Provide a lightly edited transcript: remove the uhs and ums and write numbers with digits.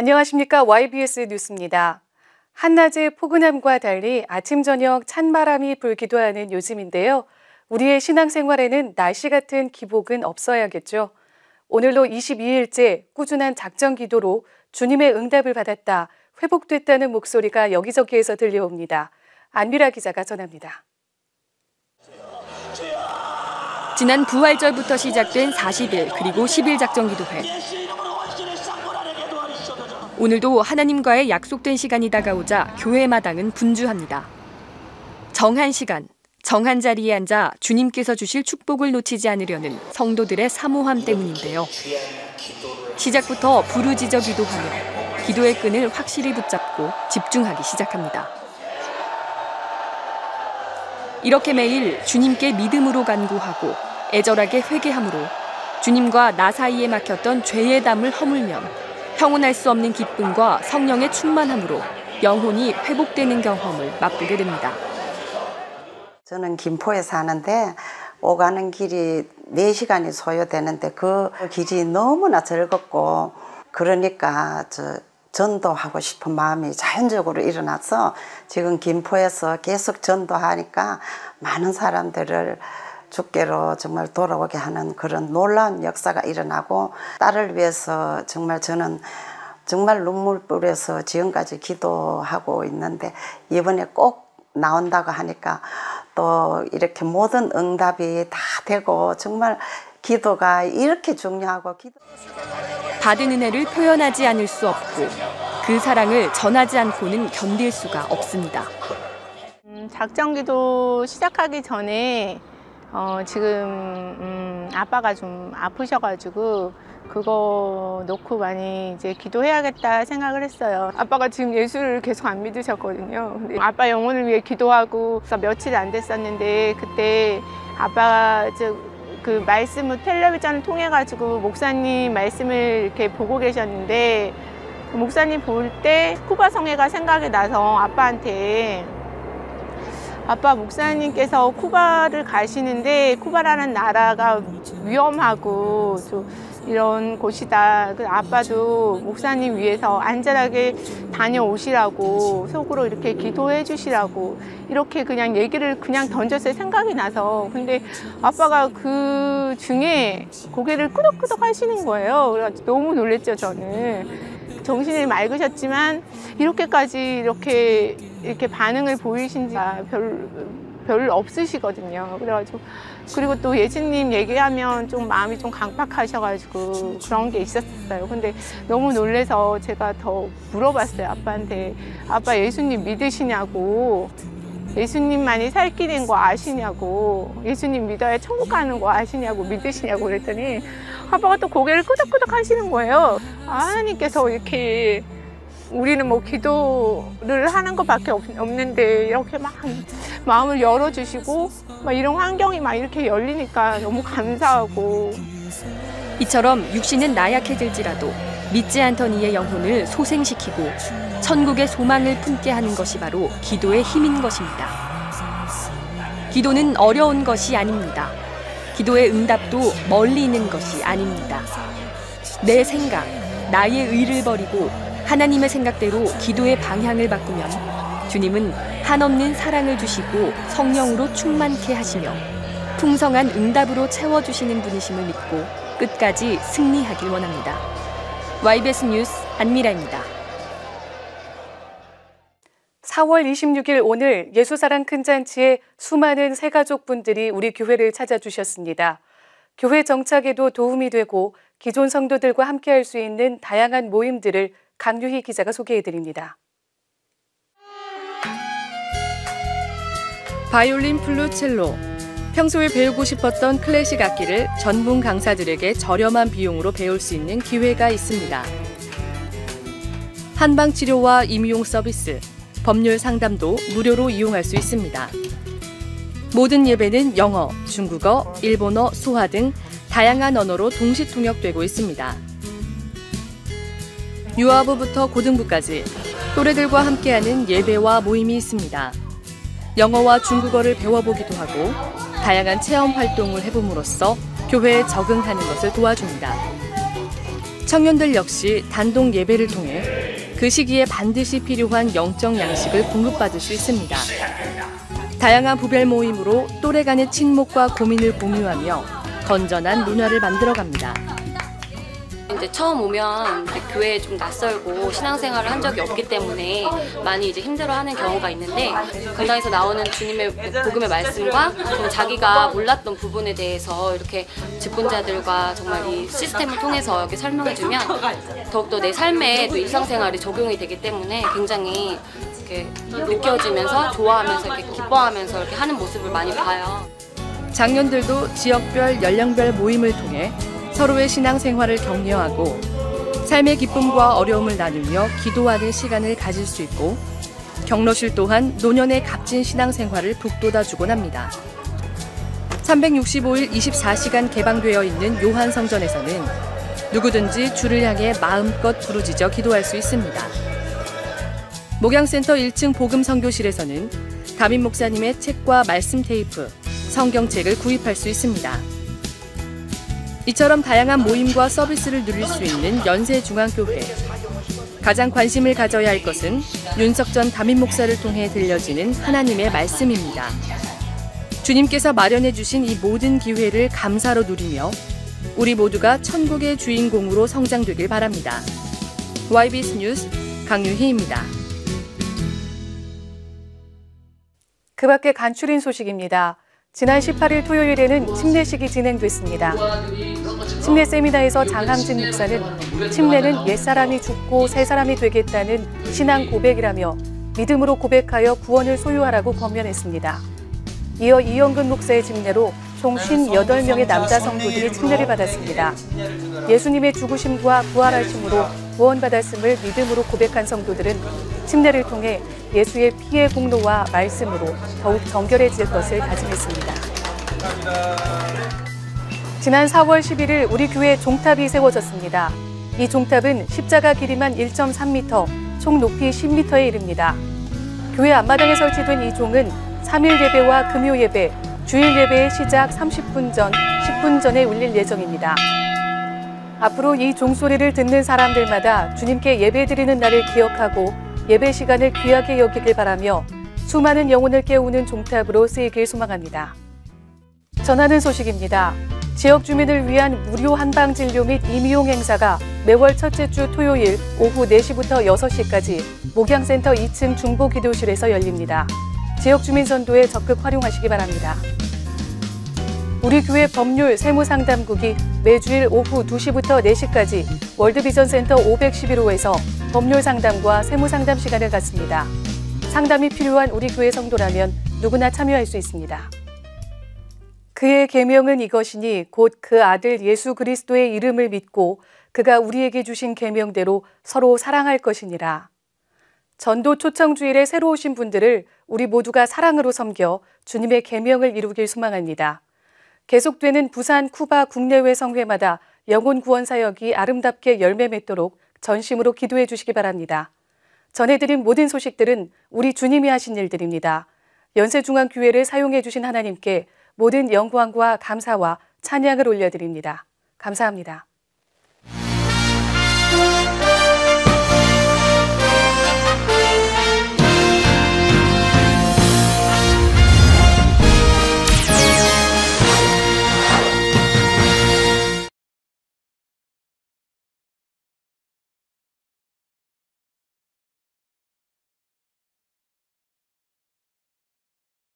안녕하십니까. YBS 뉴스입니다. 한낮의 포근함과 달리 아침 저녁 찬바람이 불기도 하는 요즘인데요. 우리의 신앙생활에는 날씨 같은 기복은 없어야겠죠. 오늘로 22일째 꾸준한 작정 기도로 주님의 응답을 받았다, 회복됐다는 목소리가 여기저기에서 들려옵니다. 안미라 기자가 전합니다. 지난 부활절부터 시작된 40일 그리고 10일 작정 기도회. 오늘도 하나님과의 약속된 시간이 다가오자 교회 마당은 분주합니다. 정한 시간, 정한 자리에 앉아 주님께서 주실 축복을 놓치지 않으려는 성도들의 사모함 때문인데요. 시작부터 부르짖어 기도하며 기도의 끈을 확실히 붙잡고 집중하기 시작합니다. 이렇게 매일 주님께 믿음으로 간구하고 애절하게 회개함으로 주님과 나 사이에 막혔던 죄의 담을 허물면 형언할 수 없는 기쁨과 성령의 충만함으로 영혼이 회복되는 경험을 맛보게 됩니다. 저는 김포에 사는데 오가는 길이 4시간이 소요되는데 그 길이 너무나 즐겁고 그러니까 전도하고 싶은 마음이 자연적으로 일어나서 지금 김포에서 계속 전도하니까 많은 사람들을 주께로 정말 돌아오게 하는 그런 놀라운 역사가 일어나고 딸을 위해서 정말 저는 정말 눈물 뿌려서 지금까지 기도하고 있는데 이번에 꼭 나온다고 하니까 또 이렇게 모든 응답이 다 되고 정말 기도가 이렇게 중요하고 받은 은혜를 표현하지 않을 수 없고 그 사랑을 전하지 않고는 견딜 수가 없습니다. 작정기도 시작하기 전에 지금 아빠가 좀 아프셔가지고 그거 놓고 많이 이제 기도해야겠다 생각을 했어요. 아빠가 지금 예수를 계속 안 믿으셨거든요. 근데 아빠 영혼을 위해 기도하고 며칠 안 됐었는데 그때 아빠가 그 말씀을 텔레비전을 통해 가지고 목사님 말씀을 이렇게 보고 계셨는데 그 목사님 볼 때 쿠바 성회가 생각이 나서 아빠한테 아빠 목사님께서 쿠바를 가시는데 쿠바라는 나라가 위험하고 이런 곳이다. 아빠도 목사님 위해서 안전하게 다녀오시라고 속으로 이렇게 기도해 주시라고 이렇게 그냥 얘기를 그냥 던졌어요. 생각이 나서. 근데 아빠가 그 중에 고개를 끄덕끄덕 하시는 거예요. 그래서 너무 놀랬죠, 저는. 정신이 맑으셨지만 이렇게까지 이렇게 반응을 보이신지가 별로 없으시거든요. 그래가지고 그리고 또 예수님 얘기하면 좀 마음이 좀 강팍하셔가지고 그런 게 있었어요. 근데 너무 놀래서 제가 더 물어봤어요, 아빠한테. 아빠 예수님 믿으시냐고. 예수님만이 살 길인 거 아시냐고. 예수님 믿어야 천국 가는 거 아시냐고, 믿으시냐고 그랬더니 아빠가 또 고개를 끄덕끄덕 하시는 거예요. 하나님께서 이렇게 우리는 뭐 기도를 하는 것밖에 없는데 이렇게 막 마음을 열어주시고 막 이런 환경이 막 이렇게 열리니까 너무 감사하고. 이처럼 육신은 나약해질지라도 믿지 않던 이의 영혼을 소생시키고 천국의 소망을 품게 하는 것이 바로 기도의 힘인 것입니다. 기도는 어려운 것이 아닙니다. 기도의 응답도 멀리 있는 것이 아닙니다. 내 생각, 나의 의를 버리고 하나님의 생각대로 기도의 방향을 바꾸면 주님은 한없는 사랑을 주시고 성령으로 충만케 하시며 풍성한 응답으로 채워주시는 분이심을 믿고 끝까지 승리하길 원합니다. YBS 뉴스 안미라입니다. 4월 26일 오늘 예수사랑 큰잔치에 수많은 새가족분들이 우리 교회를 찾아주셨습니다. 교회 정착에도 도움이 되고 기존 성도들과 함께할 수 있는 다양한 모임들을 강유희 기자가 소개해드립니다. 바이올린, 플룻, 첼로. 평소에 배우고 싶었던 클래식 악기를 전문 강사들에게 저렴한 비용으로 배울 수 있는 기회가 있습니다. 한방치료와 임용 서비스, 법률 상담도 무료로 이용할 수 있습니다. 모든 예배는 영어, 중국어, 일본어, 수화 등 다양한 언어로 동시 통역되고 있습니다. 유아부부터 고등부까지 또래들과 함께하는 예배와 모임이 있습니다. 영어와 중국어를 배워보기도 하고 다양한 체험 활동을 해봄으로써 교회에 적응하는 것을 도와줍니다. 청년들 역시 단독 예배를 통해 그 시기에 반드시 필요한 영적 양식을 공급받을 수 있습니다. 다양한 부별 모임으로 또래 간의 친목과 고민을 공유하며 건전한 문화를 만들어갑니다. 이제 처음 오면 이제 교회에 좀 낯설고 신앙생활을 한 적이 없기 때문에 많이 이제 힘들어하는 경우가 있는데, 강당에서 나오는 주님의 복음의 말씀과 좀 자기가 몰랐던 부분에 대해서 이렇게 직분자들과 정말 이 시스템을 통해서 이렇게 설명해주면 더욱더 내 삶에 또 일상생활이 적용이 되기 때문에 굉장히 이렇게 느껴지면서 좋아하면서 이렇게 기뻐하면서 이렇게 하는 모습을 많이 봐요. 장년들도 지역별, 연령별 모임을 통해 서로의 신앙생활을 격려하고 삶의 기쁨과 어려움을 나누며 기도하는 시간을 가질 수 있고, 격려실 또한 노년의 값진 신앙생활을 북돋아주곤 합니다. 365일 24시간 개방되어 있는 요한성전에서는 누구든지 주를 향해 마음껏 부르짖어 기도할 수 있습니다. 목양센터 1층 복음선교실에서는 담임 목사님의 책과 말씀 테이프, 성경책을 구입할 수 있습니다. 이처럼 다양한 모임과 서비스를 누릴 수 있는 연세중앙교회. 가장 관심을 가져야 할 것은 윤석전 담임 목사를 통해 들려지는 하나님의 말씀입니다. 주님께서 마련해 주신 이 모든 기회를 감사로 누리며 우리 모두가 천국의 주인공으로 성장되길 바랍니다. YBS 뉴스 강유희입니다. 그 밖에 간추린 소식입니다. 지난 18일 토요일에는 침례식이 진행됐습니다. 침례 세미나에서 장항진 목사는 침례는 옛사람이 죽고 새사람이 되겠다는 신앙 고백이라며 믿음으로 고백하여 구원을 소유하라고 권면했습니다. 이어 이영근 목사의 침례로 총 58명의 남자 성도들이 침례를 받았습니다. 예수님의 죽으심과 부활하심으로 구원받았음을 믿음으로 고백한 성도들은 침례를 통해 예수의 피의 공로와 말씀으로 더욱 정결해질 것을 다짐했습니다. 지난 4월 11일 우리 교회 종탑이 세워졌습니다. 이 종탑은 십자가 길이만 1.3m, 총 높이 10m에 이릅니다. 교회 앞마당에 설치된 이 종은 3일 예배와 금요 예배, 주일 예배의 시작 30분 전, 10분 전에 울릴 예정입니다. 앞으로 이 종소리를 듣는 사람들마다 주님께 예배드리는 날을 기억하고 예배 시간을 귀하게 여기길 바라며 수많은 영혼을 깨우는 종탑으로 쓰이길 소망합니다. 전하는 소식입니다. 지역 주민을 위한 무료 한방진료 및 임용 행사가 매월 첫째 주 토요일 오후 4시부터 6시까지 목양센터 2층 중보기도실에서 열립니다. 지역 주민 선도에 적극 활용하시기 바랍니다. 우리 교회 법률 세무상담국이 매주일 오후 2시부터 4시까지 월드비전센터 511호에서 법률 상담과 세무상담 시간을 갖습니다. 상담이 필요한 우리 교회 성도라면 누구나 참여할 수 있습니다. 그의 계명은 이것이니 곧 그 아들 예수 그리스도의 이름을 믿고 그가 우리에게 주신 계명대로 서로 사랑할 것이니라. 전도 초청주일에 새로 오신 분들을 우리 모두가 사랑으로 섬겨 주님의 계명을 이루길 소망합니다. 계속되는 부산 쿠바 국내외 성회마다 영혼 구원 사역이 아름답게 열매 맺도록 전심으로 기도해 주시기 바랍니다. 전해드린 모든 소식들은 우리 주님이 하신 일들입니다. 연세중앙교회를 사용해 주신 하나님께 모든 영광과 감사와 찬양을 올려드립니다. 감사합니다.